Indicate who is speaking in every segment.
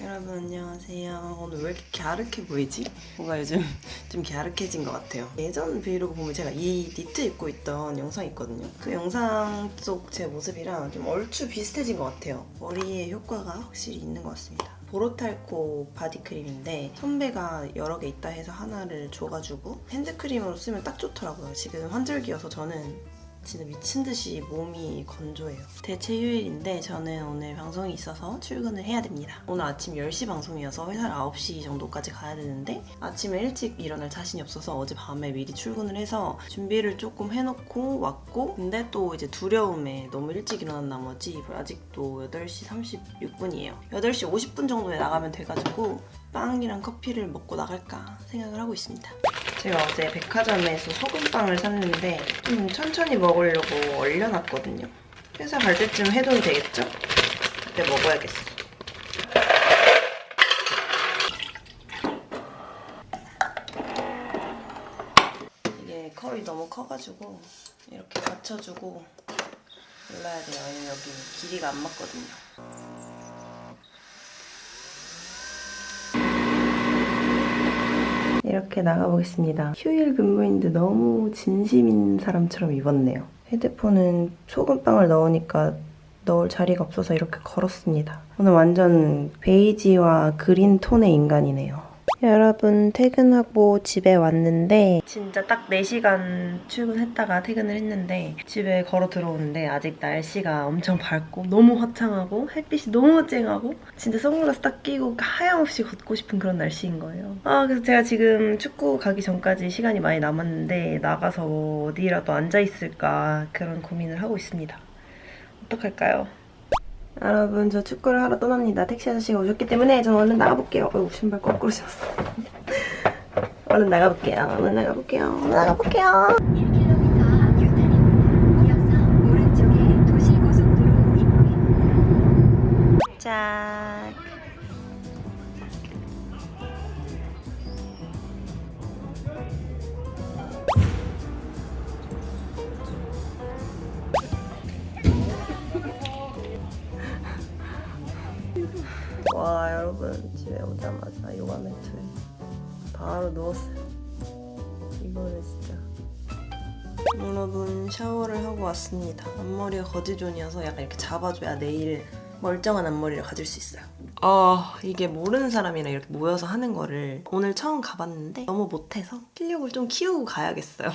Speaker 1: 여러분 안녕하세요. 오늘 왜 이렇게 갸륵해 보이지? 뭔가 요즘 좀 갸륵해진 것 같아요. 예전 브이로그 보면 제가 이 니트 입고 있던 영상이 있거든요. 그 영상 속 제 모습이랑 좀 얼추 비슷해진 것 같아요. 머리에 효과가 확실히 있는 것 같습니다. 보로탈코 바디크림인데 선배가 여러 개 있다 해서 하나를 줘가지고 핸드크림으로 쓰면 딱 좋더라고요. 지금 환절기여서 저는 진짜 미친듯이 몸이 건조해요. 대체 휴일인데 저는 오늘 방송이 있어서 출근을 해야 됩니다. 오늘 아침 10시 방송이어서 회사를 9시 정도까지 가야 되는데 아침에 일찍 일어날 자신이 없어서 어젯밤에 미리 출근을 해서 준비를 조금 해놓고 왔고, 근데 또 이제 두려움에 너무 일찍 일어난 나머지 아직도 8시 36분이에요. 8시 50분 정도에 나가면 돼가지고 빵이랑 커피를 먹고 나갈까 생각을 하고 있습니다. 제가 어제 백화점에서 소금빵을 샀는데 좀 천천히 먹으려고 얼려놨거든요. 회사 갈 때쯤 해동이 되겠죠? 그때 먹어야겠어. 이게 컵이 너무 커가지고 이렇게 받쳐주고 눌러야 돼요. 왜냐면 여기 길이가 안 맞거든요. 이렇게 나가보겠습니다. 휴일 근무인데 너무 진심인 사람처럼 입었네요. 헤드폰은 소금빵을 넣으니까 넣을 자리가 없어서 이렇게 걸었습니다. 오늘 완전 베이지와 그린 톤의 인간이네요. 여러분, 퇴근하고 집에 왔는데 진짜 딱 4시간 출근했다가 퇴근을 했는데 집에 걸어 들어오는데 아직 날씨가 엄청 밝고 너무 화창하고 햇빛이 너무 쨍하고 진짜 선글라스 딱 끼고 하염없이 걷고 싶은 그런 날씨인 거예요. 그래서 제가 지금 축구 가기 전까지 시간이 많이 남았는데 나가서 어디라도 앉아있을까 그런 고민을 하고 있습니다. 어떡할까요? 여러분, 저 축구를 하러 떠납니다. 택시 아저씨가 오셨기 때문에 저는 얼른 나가볼게요. 어이구, 신발 거꾸로 신었어. 얼른 나가볼게요. 얼른 나가볼게요. 얼른 나가볼게요.
Speaker 2: 1km 앞 유타입니다. 이어서 오른쪽에 도시고속도로 입구입니다.
Speaker 1: 짝. 와, 여러분, 집에 오자마자 요가 매트에 바로 누웠어요. 이거는 진짜. 여러분, 샤워를 하고 왔습니다. 앞머리가 거지존이어서 약간 이렇게 잡아줘야 내일 멀쩡한 앞머리를 가질 수 있어요. 이게 모르는 사람이랑 이렇게 모여서 하는 거를 오늘 처음 가봤는데 너무 못해서 실력을 좀 키우고 가야겠어요.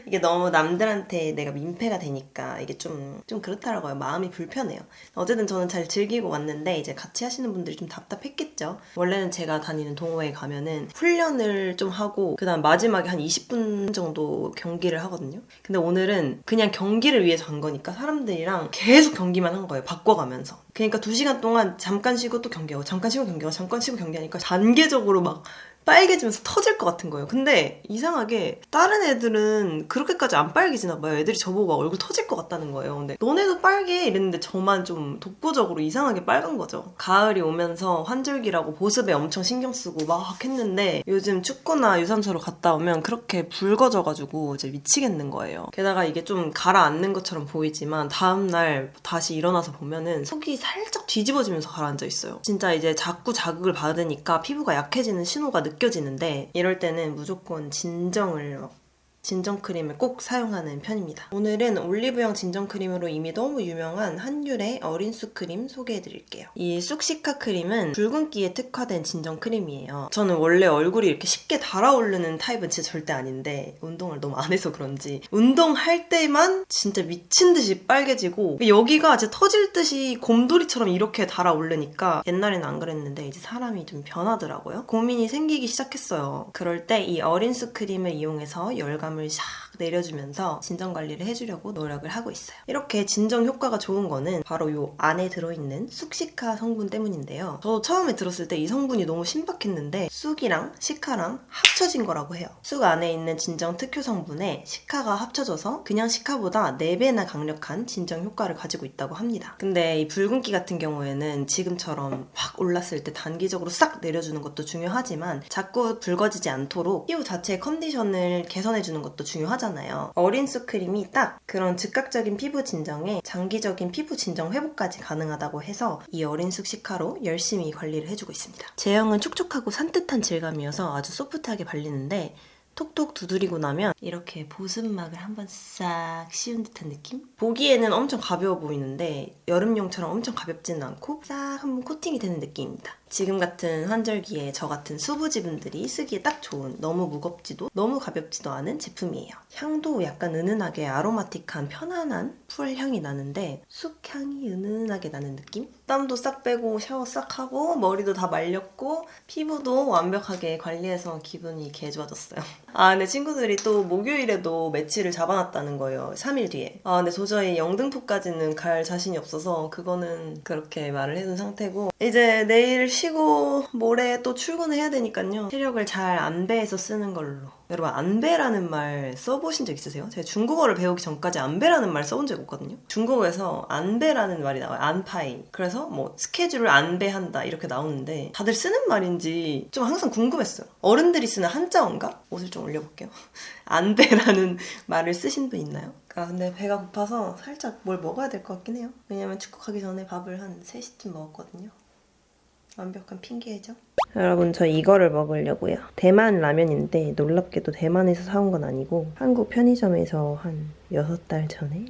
Speaker 1: 이게 너무 남들한테 내가 민폐가 되니까 이게 좀 그렇더라고요. 마음이 불편해요. 어쨌든 저는 잘 즐기고 왔는데 이제 같이 하시는 분들이 좀 답답했겠죠. 원래는 제가 다니는 동호회에 가면은 훈련을 좀 하고 그다음 마지막에 한 20분 정도 경기를 하거든요. 근데 오늘은 그냥 경기를 위해서 간 거니까 사람들이랑 계속 경기만 한 거예요. 바꿔가면서. 그러니까 2시간 동안 잠깐 쉬고 또 경기하고 잠깐 쉬고 경기하고 잠깐 쉬고 경기하니까 단계적으로 막 빨개지면서 터질 것 같은 거예요. 근데 이상하게 다른 애들은 그렇게까지 안 빨개지나 봐요. 애들이 저보고 막 얼굴 터질 것 같다는 거예요. 근데 너네도 빨개 이랬는데 저만 좀 독보적으로 이상하게 빨간 거죠. 가을이 오면서 환절기라고 보습에 엄청 신경 쓰고 막 했는데 요즘 축구나 유산소로 갔다 오면 그렇게 붉어져가지고 이제 미치겠는 거예요. 게다가 이게 좀 가라앉는 것처럼 보이지만 다음날 다시 일어나서 보면은 속이 살짝 뒤집어지면서 가라앉아 있어요. 진짜 이제 자꾸 자극을 받으니까 피부가 약해지는 신호가 느껴지는데 이럴 때는 무조건 진정 크림을 꼭 사용하는 편입니다. 오늘은 올리브영 진정 크림으로 이미 너무 유명한 한율의 어린 쑥 크림 소개해드릴게요. 이 쑥시카 크림은 붉은기에 특화된 진정 크림이에요. 저는 원래 얼굴이 이렇게 쉽게 달아오르는 타입은 진짜 절대 아닌데 운동을 너무 안 해서 그런지 운동할 때만 진짜 미친 듯이 빨개지고 여기가 진짜 터질 듯이 곰돌이처럼 이렇게 달아오르니까 옛날에는 안 그랬는데 이제 사람이 좀 변하더라고요. 고민이 생기기 시작했어요. 그럴 때 이 어린 쑥 크림을 이용해서 열감을 싹 내려주면서 진정 관리를 해주려고 노력을 하고 있어요. 이렇게 진정 효과가 좋은 거는 바로 이 안에 들어있는 쑥시카 성분 때문인데요. 저도 처음에 들었을 때 이 성분이 너무 신박했는데 쑥이랑 시카랑 합쳐진 거라고 해요. 쑥 안에 있는 진정 특효 성분에 시카가 합쳐져서 그냥 시카보다 4배나 강력한 진정 효과를 가지고 있다고 합니다. 근데 이 붉은기 같은 경우에는 지금처럼 확 올랐을 때 단기적으로 싹 내려주는 것도 중요하지만 자꾸 붉어지지 않도록 피부 자체의 컨디션을 개선해주는 것도 중요하잖아요. 하잖아요. 어린수 크림이 딱 그런 즉각적인 피부 진정에 장기적인 피부 진정 회복까지 가능하다고 해서 이 어린숙 시카로 열심히 관리를 해주고 있습니다. 제형은 촉촉하고 산뜻한 질감이어서 아주 소프트하게 발리는데 톡톡 두드리고 나면 이렇게 보습막을 한번 싹 씌운 듯한 느낌? 보기에는 엄청 가벼워 보이는데 여름용처럼 엄청 가볍지는 않고 싹 한번 코팅이 되는 느낌입니다. 지금 같은 환절기에 저 같은 수부지분들이 쓰기에 딱 좋은, 너무 무겁지도 너무 가볍지도 않은 제품이에요. 향도 약간 은은하게 아로마틱한 편안한 풀향이 나는데 쑥향이 은은하게 나는 느낌? 땀도 싹 빼고 샤워 싹 하고 머리도 다 말렸고 피부도 완벽하게 관리해서 기분이 개 좋아졌어요. 근데 친구들이 또 목요일에도 매치를 잡아놨다는 거예요. 3일 뒤에. 근데 도저히 영등포까지는 갈 자신이 없어서 그거는 그렇게 말을 해둔 상태고 이제 내일 쉬고 모레 또 출근해야 되니까요. 체력을 잘 안배해서 쓰는 걸로. 여러분 안배라는 말 써보신 적 있으세요? 제가 중국어를 배우기 전까지 안배라는 말 써본 적이 없거든요. 중국어에서 안배라는 말이 나와요. 안파이. 그래서 뭐 스케줄을 안배한다 이렇게 나오는데 다들 쓰는 말인지 좀 항상 궁금했어요. 어른들이 쓰는 한자어인가? 옷을 좀 올려볼게요. 안배라는 말을 쓰신 분 있나요? 근데 배가 고파서 살짝 뭘 먹어야 될 것 같긴 해요. 왜냐면 축구 가기 전에 밥을 한 3시쯤 먹었거든요. 완벽한 핑계죠. 여러분 저 이거를 먹으려고요. 대만 라면인데 놀랍게도 대만에서 사온 건 아니고 한국 편의점에서 한 6달 전에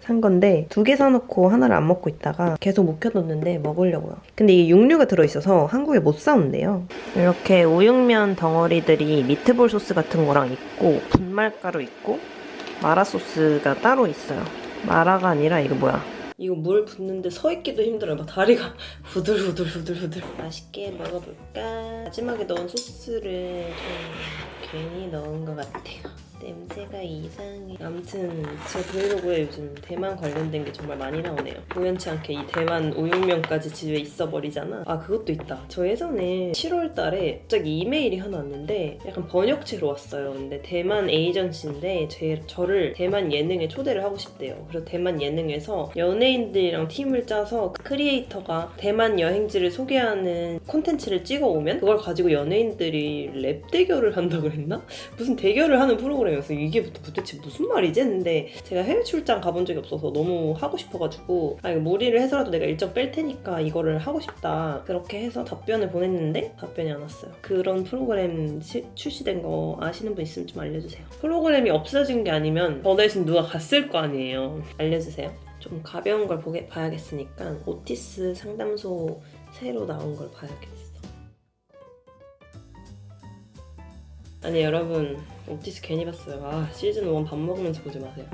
Speaker 1: 산 건데 2개 사놓고 하나를 안 먹고 있다가 계속 묵혀뒀는데 먹으려고요. 근데 이게 육류가 들어있어서 한국에 못 사온대요. 이렇게 우육면 덩어리들이 미트볼 소스 같은 거랑 있고 분말가루 있고 마라 소스가 따로 있어요. 마라가 아니라 이거 뭐야? 이거 물 붓는데 서 있기도 힘들어요. 막 다리가 후들후들. 맛있게 먹어볼까? 마지막에 넣은 소스를 좀 괜히 넣은 것 같아요. 냄새가 이상해. 아무튼 제 브이로그에 요즘 대만 관련된 게 정말 많이 나오네요. 우연치 않게 이 대만 우육면까지 집에 있어버리잖아. 그것도 있다. 저 예전에 7월 달에 갑자기 이메일이 하나 왔는데 약간 번역체로 왔어요. 근데 대만 에이전시인데 저를 대만 예능에 초대를 하고 싶대요. 그래서 대만 예능에서 연예인들이랑 팀을 짜서 크리에이터가 대만 여행지를 소개하는 콘텐츠를 찍어오면 그걸 가지고 연예인들이 랩 대결을 한다고 그랬나? 무슨 대결을 하는 프로그램 그래서 이게 도대체 무슨 말이지? 했는데 제가 해외 출장 가본 적이 없어서 너무 하고 싶어가지고 이거 무리를 해서라도 내가 일정 뺄 테니까 이거를 하고 싶다 그렇게 해서 답변을 보냈는데 답변이 안 왔어요. 그런 프로그램 출시된 거 아시는 분 있으면 좀 알려주세요. 프로그램이 없어진 게 아니면 저 대신 누가 갔을 거 아니에요. 알려주세요. 좀 가벼운 걸 봐야겠으니까 오티스 상담소 새로 나온 걸 봐야겠어. 아니 여러분 오티스 괜히 봤어요. 시즌 1 밥 먹으면서 보지 마세요.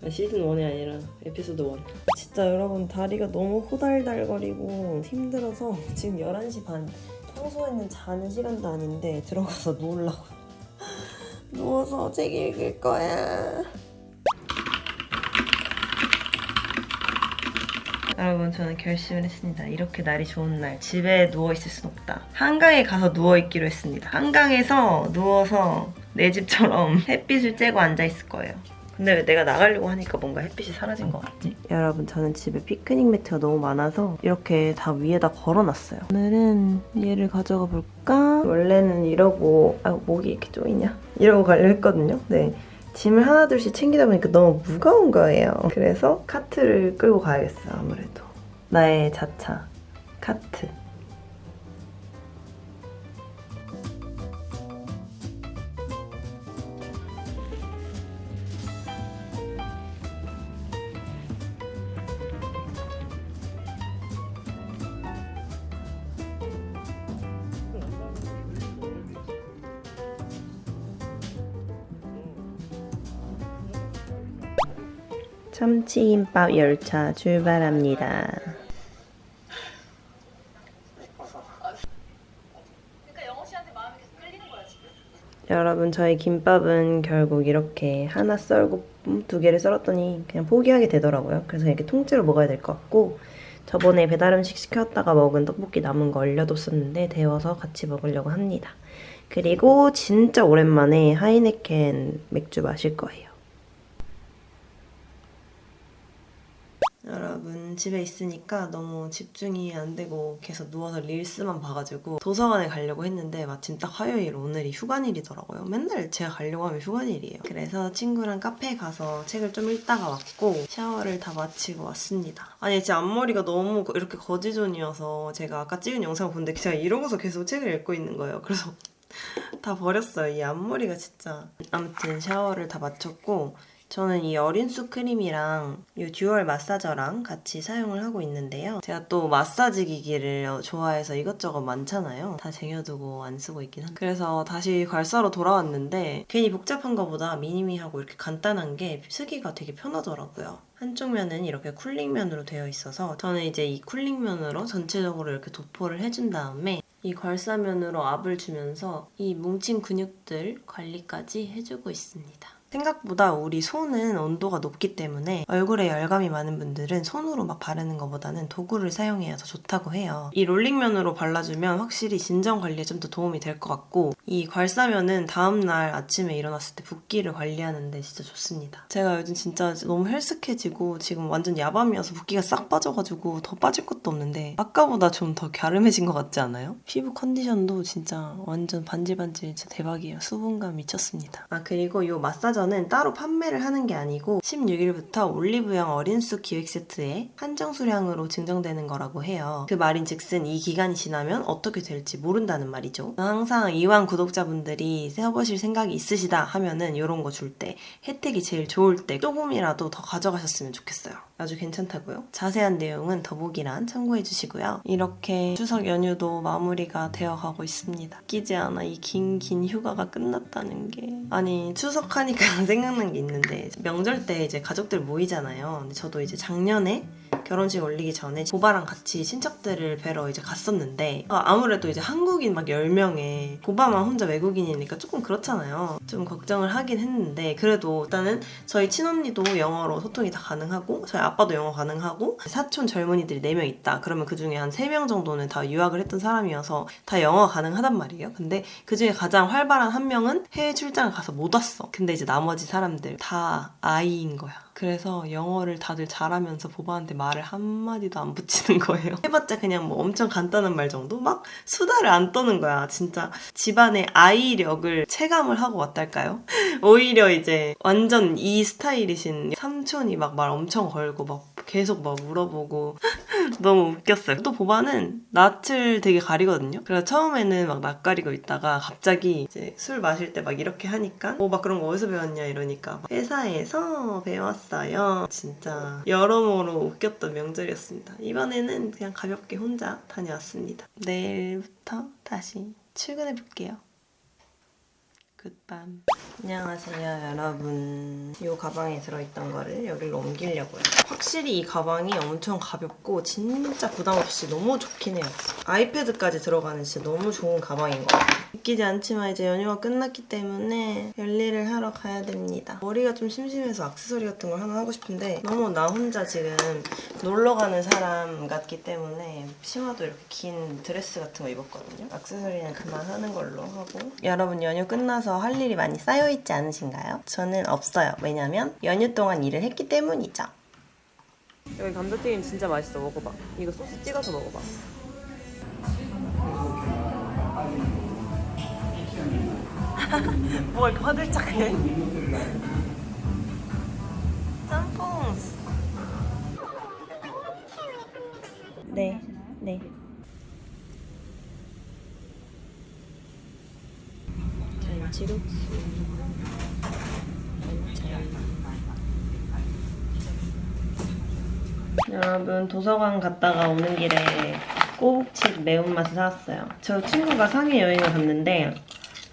Speaker 1: 시즌 1이 아니라 에피소드 1. 진짜 여러분 다리가 너무 호달달거리고 힘들어서 지금 11시 반. 평소에는 자는 시간도 아닌데 들어가서 누우려고. 누워서 책 읽을 거야. 여러분 저는 결심을 했습니다. 이렇게 날이 좋은 날 집에 누워있을 순 없다. 한강에 가서 누워있기로 했습니다. 한강에서 누워서 내 집처럼 햇빛을 쬐고 앉아있을 거예요. 근데 왜 내가 나가려고 하니까 뭔가 햇빛이 사라진 것 같지? 여러분 저는 집에 피크닉 매트가 너무 많아서 이렇게 다 위에다 걸어놨어요. 오늘은 얘를 가져가 볼까? 원래는 이러고 목이 이렇게 쪼이냐? 이러고 가려 했거든요. 네. 짐을 하나둘씩 챙기다 보니까 너무 무거운 거예요. 그래서 카트를 끌고 가야겠어요. 아무래도 나의 자차 카트. 참치김밥 열차 출발합니다. 여러분 저희 김밥은 결국 이렇게 하나 썰고 2개를 썰었더니 그냥 포기하게 되더라고요. 그래서 이렇게 통째로 먹어야 될 것 같고 저번에 배달음식 시켰다가 먹은 떡볶이 남은 거 얼려뒀었는데 데워서 같이 먹으려고 합니다. 그리고 진짜 오랜만에 하이네켄 맥주 마실 거예요. 여러분 여러분 집에 있으니까 너무 집중이 안 되고 계속 누워서 릴스만 봐가지고 도서관에 가려고 했는데 마침 딱 화요일 오늘이 휴관일이더라고요. 맨날 제가 가려고 하면 휴관일이에요. 그래서 친구랑 카페에 가서 책을 좀 읽다가 왔고 샤워를 다 마치고 왔습니다. 아니 제 앞머리가 너무 이렇게 거지존이어서 제가 아까 찍은 영상 보는데 제가 이러고서 계속 책을 읽고 있는 거예요. 그래서 다 버렸어요. 이 앞머리가 진짜. 아무튼 샤워를 다 마쳤고 저는 이 어린수 크림이랑 이 듀얼 마사저랑 같이 사용을 하고 있는데요. 제가 또 마사지 기기를 좋아해서 이것저것 많잖아요. 다 쟁여두고 안 쓰고 있긴 한데. 그래서 다시 괄사로 돌아왔는데 괜히 복잡한 것보다 미니미하고 이렇게 간단한 게 쓰기가 되게 편하더라고요. 한쪽 면은 이렇게 쿨링면으로 되어 있어서 저는 이제 이 쿨링면으로 전체적으로 이렇게 도포를 해준 다음에 이 괄사면으로 압을 주면서 이 뭉친 근육들 관리까지 해주고 있습니다. 생각보다 우리 손은 온도가 높기 때문에 얼굴에 열감이 많은 분들은 손으로 막 바르는 것보다는 도구를 사용해야 더 좋다고 해요. 이 롤링면으로 발라주면 확실히 진정 관리에 좀 더 도움이 될 것 같고 이 괄사면은 다음날 아침에 일어났을 때 붓기를 관리하는데 진짜 좋습니다. 제가 요즘 진짜 너무 헬스케지고 지금 완전 야밤이어서 붓기가 싹 빠져가지고 더 빠질 것도 없는데 아까보다 좀 더 갸름해진 것 같지 않아요? 피부 컨디션도 진짜 완전 반질반질 진짜 대박이에요. 수분감 미쳤습니다. 아 그리고 이 마사저는 따로 판매를 하는 게 아니고 16일부터 올리브영 어린수 기획 세트에 한정 수량으로 증정되는 거라고 해요. 그 말인즉슨 이 기간이 지나면 어떻게 될지 모른다는 말이죠. 항상 이왕 구독자분들이 세워보실 생각이 있으시다 하면은 이런 거 줄 때 혜택이 제일 좋을 때 조금이라도 더 가져가셨으면 좋겠어요. 아주 괜찮다고요. 자세한 내용은 더보기란 참고해주시고요. 이렇게 추석 연휴도 마무리가 되어가고 있습니다. 웃기지 않아 이 긴 휴가가 끝났다는 게. 아니 추석하니까 생각난 게 있는데 명절 때 이제 가족들 모이잖아요. 근데 저도 이제 작년에 결혼식 올리기 전에 보바랑 같이 친척들을 뵈러 이제 갔었는데 아무래도 이제 한국인 막 10명에 보바만 혼자 외국인이니까 조금 그렇잖아요. 좀 걱정을 하긴 했는데 그래도 일단은 저희 친언니도 영어로 소통이 다 가능하고 저희 아빠도 영어 가능하고 사촌 젊은이들이 4명 있다. 그러면 그중에 한 3명 정도는 다 유학을 했던 사람이어서 다 영어 가능하단 말이에요. 근데 그중에 가장 활발한 한 명은 해외 출장을 가서 못 왔어. 근데 이제 나머지 사람들 다 아이인 거야. 그래서 영어를 다들 잘하면서 보바한테 말을 한마디도 안 붙이는 거예요. 해봤자 그냥 뭐 엄청 간단한 말 정도? 막 수다를 안 떠는 거야. 진짜 집안의 아이력을 체감을 하고 왔달까요? 오히려 이제 완전 이 스타일이신 삼촌이 막 말 엄청 걸고 막 계속 막 물어보고 너무 웃겼어요. 또 보바는 낯을 되게 가리거든요. 그래서 처음에는 막 낯 가리고 있다가 갑자기 이제 술 마실 때 막 이렇게 하니까 막 그런 거 어디서 배웠냐 이러니까 회사에서 배웠어요. 진짜 여러모로 웃겼던 명절이었습니다. 이번에는 그냥 가볍게 혼자 다녀왔습니다. 내일부터 다시 출근해볼게요. 굿밤. 안녕하세요 여러분. 이 가방에 들어있던 거를 여기로 옮기려고요. 확실히 이 가방이 엄청 가볍고 진짜 부담없이 너무 좋긴 해요. 아이패드까지 들어가는 진짜 너무 좋은 가방인 것 같아요. 믿기지 않지만 이제 연휴가 끝났기 때문에 열일을 하러 가야 됩니다. 머리가 좀 심심해서 액세서리 같은 걸 하나 하고 싶은데 너무 나 혼자 지금 놀러 가는 사람 같기 때문에 치마도 이렇게 긴 드레스 같은 거 입었거든요. 액세서리는 그만하는 걸로 하고. 여러분 연휴 끝나서 할 일이 많이 쌓여있지 않으신가요? 저는 없어요. 왜냐면 연휴 동안 일을 했기 때문이죠. 여기 감자튀김 진짜 맛있어. 먹어봐. 이거 소스 찍어서 먹어봐. 뭐가 이렇게 화들짝해. 짬뽕. 네. 잔치국수. 여러분 도서관 갔다가 오는 길에 꼬북칩 매운맛을 사왔어요. 저 친구가 상해 여행을 갔는데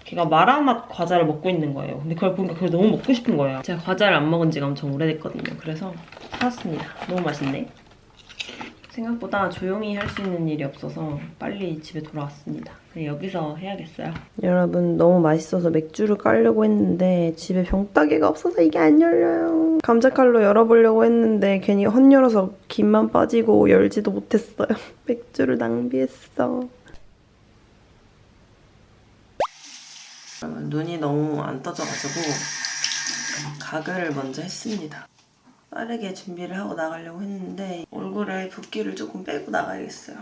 Speaker 1: 걔가 마라맛 과자를 먹고 있는 거예요. 근데 그걸 보니까 그게 너무 먹고 싶은 거예요. 제가 과자를 안 먹은 지가 엄청 오래됐거든요. 그래서 사왔습니다. 너무 맛있네. 생각보다 조용히 할 수 있는 일이 없어서 빨리 집에 돌아왔습니다. 여기서 해야겠어요. 여러분 너무 맛있어서 맥주를 깔려고 했는데 집에 병따개가 없어서 이게 안 열려요. 감자칼로 열어보려고 했는데 괜히 헛열어서 김만 빠지고 열지도 못했어요. 맥주를 낭비했어. 눈이 너무 안 떠져가지고 가글을 먼저 했습니다. 빠르게 준비를 하고 나가려고 했는데 얼굴에 붓기를 조금 빼고 나가야겠어요.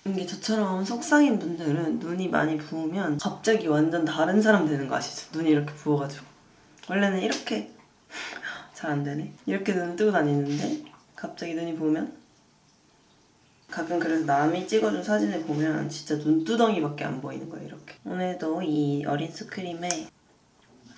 Speaker 1: 이게 저처럼 속상인 분들은 눈이 많이 부으면 갑자기 완전 다른 사람 되는 거 아시죠? 눈이 이렇게 부어가지고 원래는 이렇게 잘 안 되네. 이렇게 눈을 뜨고 다니는데 갑자기 눈이 부으면 가끔 그래서 남이 찍어준 사진을 보면 진짜 눈두덩이밖에 안 보이는 거예요. 이렇게. 오늘도 이 어린수 크림에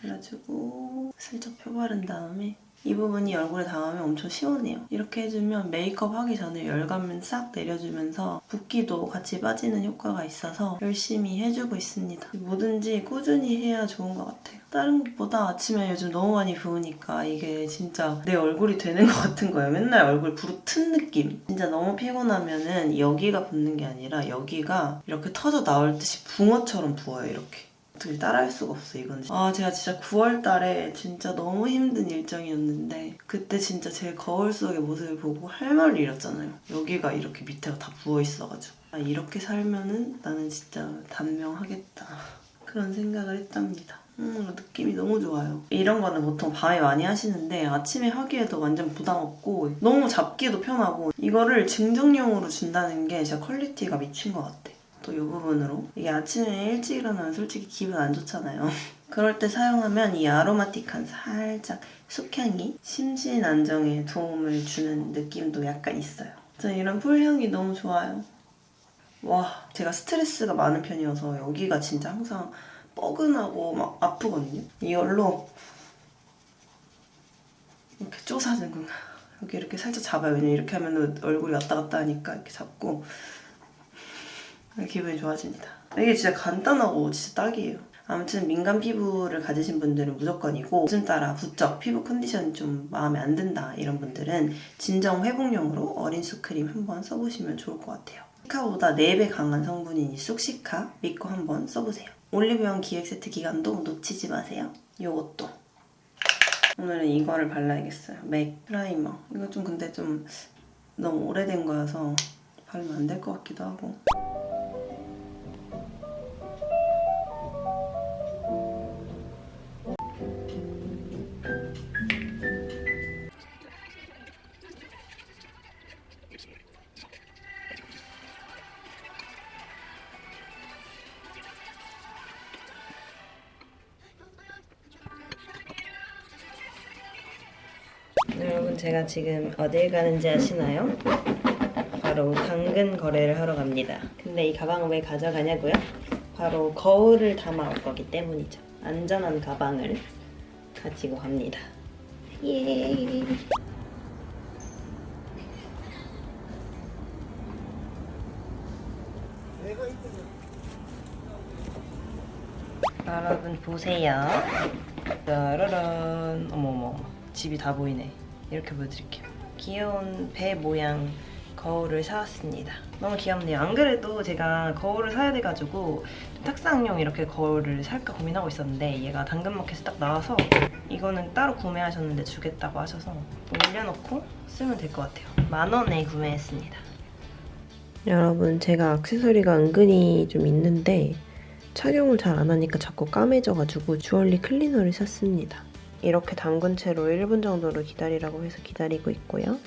Speaker 1: 발라주고 살짝 펴바른 다음에 이 부분이 얼굴에 닿으면 엄청 시원해요. 이렇게 해주면 메이크업 하기 전에 열감을 싹 내려주면서 붓기도 같이 빠지는 효과가 있어서 열심히 해주고 있습니다. 뭐든지 꾸준히 해야 좋은 것 같아요. 다른 것보다 아침에 요즘 너무 많이 부으니까 이게 진짜 내 얼굴이 되는 것 같은 거예요. 맨날 얼굴 부르튼 느낌. 진짜 너무 피곤하면은 여기가 붓는 게 아니라 여기가 이렇게 터져 나올 듯이 붕어처럼 부어요. 이렇게. 어떻게 따라할 수가 없어 이건. 제가 진짜 9월 달에 진짜 너무 힘든 일정이었는데 그때 진짜 제 거울 속의 모습을 보고 할 말을 잃었잖아요. 여기가 이렇게 밑에가 다 부어있어가지고 이렇게 살면은 나는 진짜 단명하겠다 그런 생각을 했답니다. 느낌이 너무 좋아요. 이런 거는 보통 밤에 많이 하시는데 아침에 하기에도 완전 부담 없고 너무 잡기도 편하고 이거를 증정용으로 준다는 게 진짜 퀄리티가 미친 것 같아. 또 이 부분으로 이게 아침에 일찍 일어나면 솔직히 기분 안 좋잖아요. 그럴 때 사용하면 이 아로마틱한 살짝 쑥향이 심신 안정에 도움을 주는 느낌도 약간 있어요. 저는 이런 풀향이 너무 좋아요. 와, 제가 스트레스가 많은 편이어서 여기가 진짜 항상 뻐근하고 막 아프거든요. 이걸로 이렇게 쪼사는구나. 여기 이렇게 살짝 잡아요. 왜냐면 이렇게 하면 얼굴이 왔다 갔다 하니까 이렇게 잡고 기분이 좋아집니다. 이게 진짜 간단하고 진짜 딱이에요. 아무튼 민감 피부를 가지신 분들은 무조건이고 요즘 따라 부쩍 피부 컨디션이 좀 마음에 안 든다 이런 분들은 진정 회복용으로 어린수 크림 한번 써보시면 좋을 것 같아요. 시카보다 4배 강한 성분인 이 쑥시카 믿고 한번 써보세요. 올리브영 기획 세트 기간도 놓치지 마세요. 요것도 오늘은 이거를 발라야겠어요. 맥 프라이머. 이거 좀 근데 좀 너무 오래된 거여서 바르면 안 될 것 같기도 하고. 여러분, 제가 지금 어딜 가는지 아시나요? 바로 당근 거래를 하러 갑니다. 근데 이 가방을 왜 가져가냐고요? 바로 거울을 담아올 거기 때문이죠. 안전한 가방을 가지고 갑니다. 예. 여러분 보세요. 짜라란. 어머머, 집이 다 보이네. 이렇게 보여드릴게요. 귀여운 배 모양 거울을 사왔습니다. 너무 귀엽네요. 안 그래도 제가 거울을 사야 돼가지고 탁상용 이렇게 거울을 살까 고민하고 있었는데 얘가 당근마켓에서 딱 나와서 이거는 따로 구매하셨는데 주겠다고 하셔서 올려놓고 쓰면 될 것 같아요. 10,000원에 구매했습니다. 여러분, 제가 액세서리가 은근히 좀 있는데 착용을 잘 안 하니까 자꾸 까매져가지고 주얼리 클리너를 샀습니다. 이렇게 담근 채로 1분 정도로 기다리라고 해서 기다리고 있고요.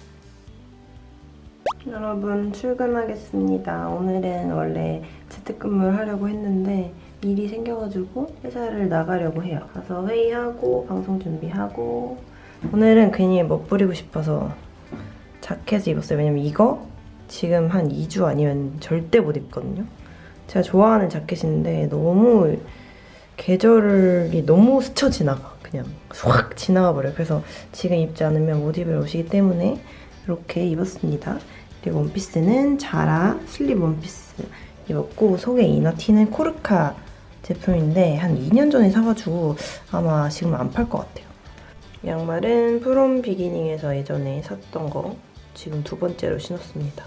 Speaker 1: 여러분, 출근하겠습니다. 오늘은 원래 재택근무를 하려고 했는데 일이 생겨가지고 회사를 나가려고 해요. 가서 회의하고 방송 준비하고 오늘은 괜히 멋부리고 싶어서 자켓을 입었어요. 왜냐면 이거 지금 한 2주 아니면 절대 못 입거든요. 제가 좋아하는 자켓인데 너무 계절이 너무 스쳐 지나가. 그냥 확 지나가 버려요. 그래서 지금 입지 않으면 못 입을 옷이기 때문에 이렇게 입었습니다. 그리고 원피스는 자라 슬립 원피스 입었고 속에 이너티는 코르카 제품인데 한 2년 전에 사가지고 아마 지금 안 팔 것 같아요. 양말은 프롬 비기닝에서 예전에 샀던 거 지금 2번째로 신었습니다.